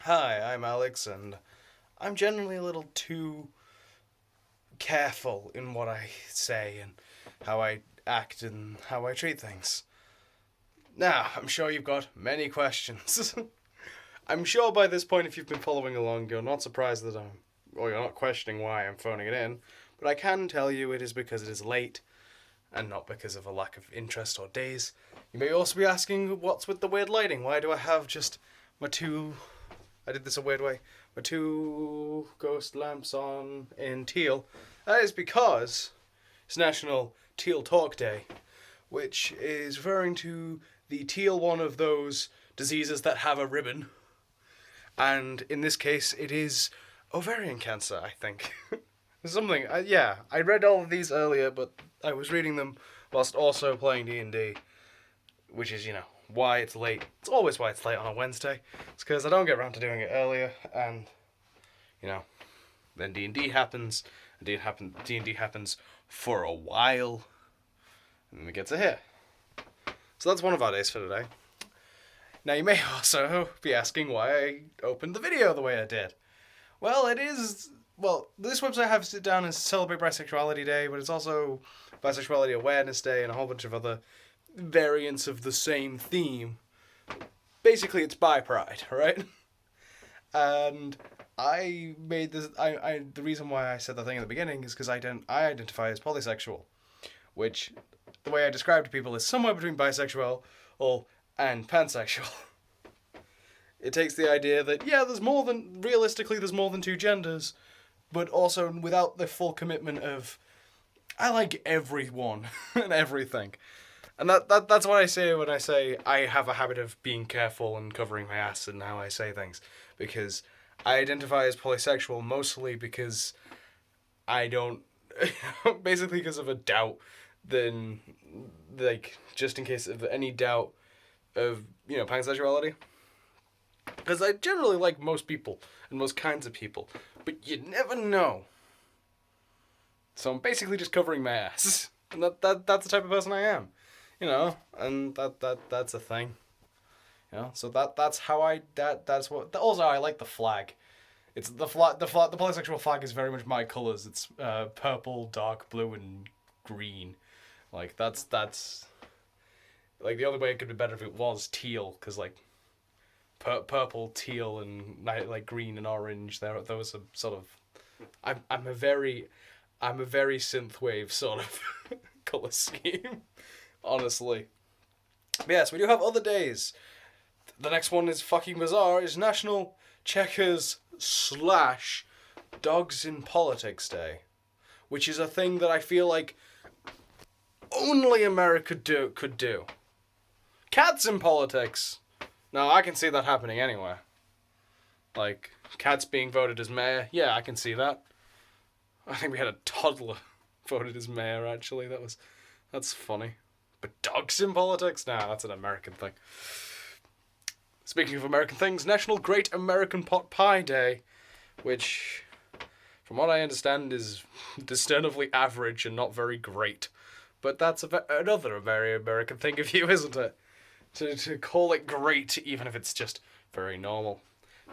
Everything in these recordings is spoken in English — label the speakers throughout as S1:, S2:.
S1: Hi, I'm Alex, and I'm generally a little too careful in what I say and how I act and how I treat things. Now, I'm sure you've got many questions. I'm sure by this point, if you've been following along, you're not surprised that or you're not questioning why I'm phoning it in, but I can tell you it is because it is late and not because of a lack of interest or days. You may also be asking, what's with the weird lighting? Why do I have just my two... I did this a weird way. My two ghost lamps on in Teal. That is because it's National Teal Talk Day, which is referring to the teal one of those diseases that have a ribbon. And in this case, it is ovarian cancer, I think. Something, I read all of these earlier, but I was reading them whilst also playing D&D, which is, why it's late. It's always why it's late on a Wednesday. It's because I don't get around to doing it earlier, and, then D&D happens, and D&D happens for a while, and then we get to here. So that's one of our days for today. Now you may also be asking why I opened the video the way I did. Well, this website has it down as Celebrate Bisexuality Day, but it's also Bisexuality Awareness Day and a whole bunch of other variants of the same theme. Basically, it's bi pride, right? And I made this. The reason why I said the thing at the beginning is because I identify as polysexual, which the way I describe to people is somewhere between bisexual and pansexual. It takes the idea that there's more than two genders, but also without the full commitment of I like everyone and everything. And that's what I say when I say I have a habit of being careful and covering my ass in how I say things. Because I identify as polysexual mostly because I don't... basically because of a doubt. Then, just in case of any doubt of, pansexuality. Because I generally like most people and most kinds of people. But you never know. So I'm basically just covering my ass. And that's the type of person I am. And that's a thing. So that's how that's what. Also, I like the flag. It's the polysexual flag is very much my colors. It's purple, dark blue, and green. That's the only way it could be better if it was teal, because purple, teal, and green and orange. Those are sort of. I'm a very synthwave sort of color scheme. Honestly. But yes, we do have other days. The next one is fucking bizarre. Is National Checkers / Dogs in Politics Day. Which is a thing that I feel like only America could do. Cats in politics. Now, I can see that happening anywhere. Cats being voted as mayor. Yeah, I can see that. I think we had a toddler voted as mayor, actually. That's funny. But dogs in politics? Nah, that's an American thing. Speaking of American things, National Great American Pot Pie Day, which, from what I understand, is disturbingly average and not very great. But that's another very American thing of you, isn't it? To call it great, even if it's just very normal.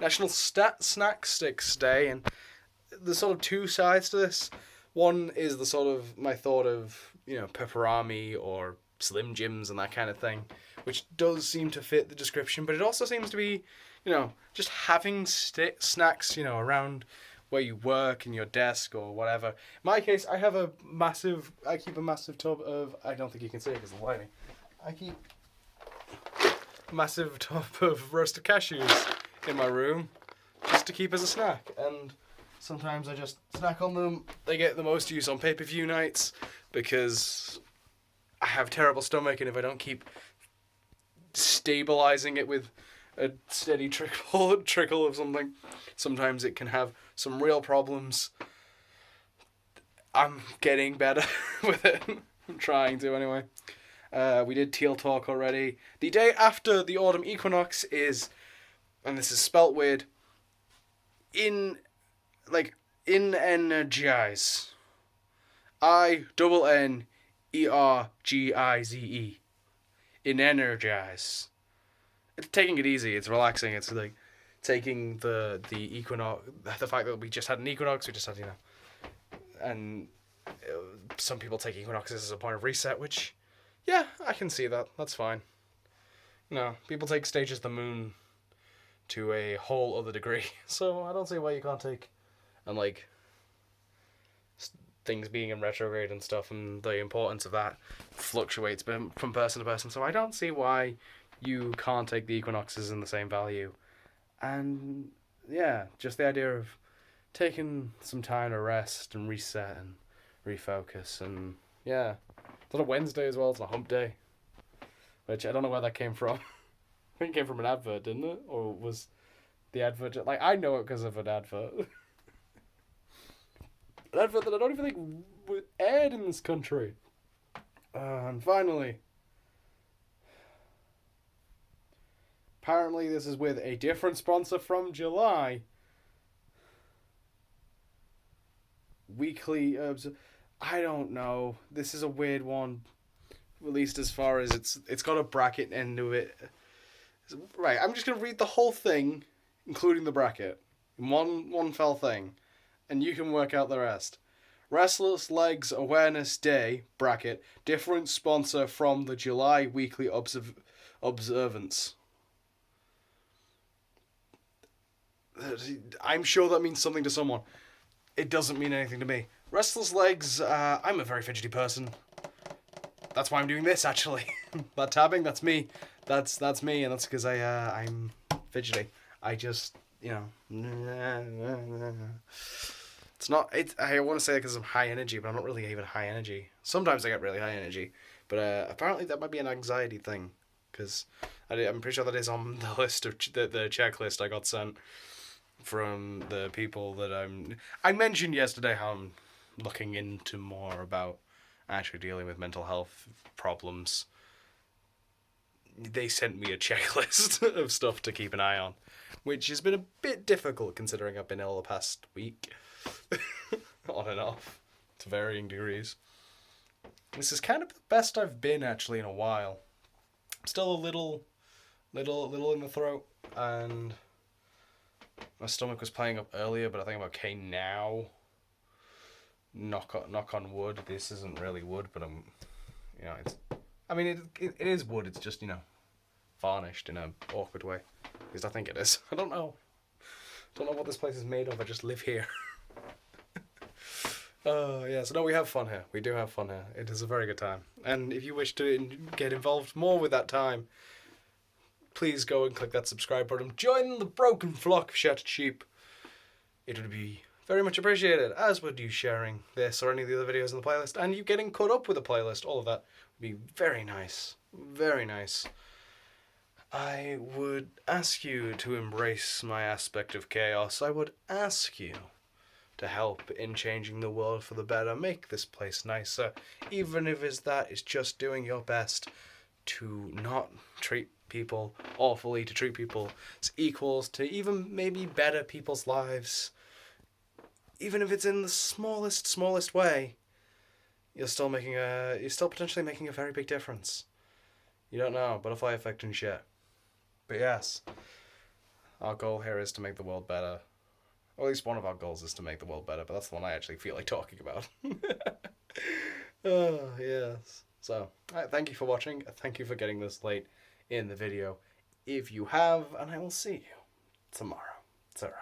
S1: National Snack Sticks Day, and there's sort of two sides to this. One is the sort of my thought of, pepperami or Slim Jims and that kind of thing, which does seem to fit the description, but it also seems to be, just having snacks, around where you work, in your desk or whatever. In my case, I keep a massive tub of, I don't think you can see it because of the lighting. I keep a massive tub of roasted cashews in my room just to keep as a snack, and sometimes I just snack on them. They get the most use on pay-per-view nights because I have terrible stomach, and if I don't keep stabilizing it with a steady trickle of something, sometimes it can have some real problems. I'm getting better with it. I'm trying to anyway. We did Teal Talk already. The day after the autumn equinox is, and this is spelt weird, energize. INNERGIZE. In energize. It's taking it easy. It's relaxing. It's taking the equinox, the fact that we just had an equinox, we just had, and some people take equinoxes as a point of reset, which, yeah, I can see that. That's fine. People take stages of the moon to a whole other degree, so I don't see why you can't take, and like, things being in retrograde and stuff, and the importance of that fluctuates from person to person, so I don't see why you can't take the equinoxes in the same value. And yeah, just the idea of taking some time to rest and reset and refocus, and yeah, it's on a Wednesday as well. It's a hump day, which I don't know where that came from. I think it came from an advert, didn't it? Or was the advert like, I know it because of an advert. An advert that I don't even think aired in this country. And finally, apparently this is with a different sponsor from July. Weekly herbs. I don't know. This is a weird one. At least as far as it's got a bracket end to it. Right, I'm just gonna read the whole thing, including the bracket, in one fell thing, and you can work out the rest. Restless Legs Awareness Day, bracket, different sponsor from the July weekly observance. I'm sure that means something to someone. It doesn't mean anything to me. Restless Legs, I'm a very fidgety person. That's why I'm doing this, actually. That tabbing, that's me. That's me, and that's because I'm fidgety. I just, It's not. I want to say it because I'm high energy, but I'm not really even high energy. Sometimes I get really high energy, but apparently that might be an anxiety thing, because I'm pretty sure that is on the list of the checklist I got sent from the people that I mentioned yesterday how I'm looking into more about actually dealing with mental health problems. They sent me a checklist of stuff to keep an eye on, which has been a bit difficult considering I've been ill the past week. On and off, to varying degrees. This is kind of the best I've been actually in a while. I'm still a little in the throat, and my stomach was playing up earlier, but I think I'm okay now. Knock on wood. This isn't really wood, but I'm, it's. I mean, it is wood. It's just varnished in an awkward way. At least I think it is. I don't know. Don't know what this place is made of. I just live here. So no, we have fun here. We do have fun here. It is a very good time. And if you wish to get involved more with that time, please go and click that subscribe button. Join the broken flock of shattered sheep. It would be very much appreciated, as would you sharing this or any of the other videos in the playlist, and you getting caught up with the playlist. All of that would be very nice. Very nice. I would ask you to embrace my aspect of chaos. I would ask you to help in changing the world for the better, make this place nicer, even if it's just doing your best to not treat people awfully, to treat people as equals, to even maybe better people's lives. Even if it's in the smallest way, you're still potentially making a very big difference. You don't know, butterfly effect and shit. But yes, our goal here is to make the world better. Or at least one of our goals is to make the world better, but that's the one I actually feel like talking about. Oh, yes. So, thank you for watching. Thank you for getting this late in the video. If you have, and I will see you tomorrow. It's alright.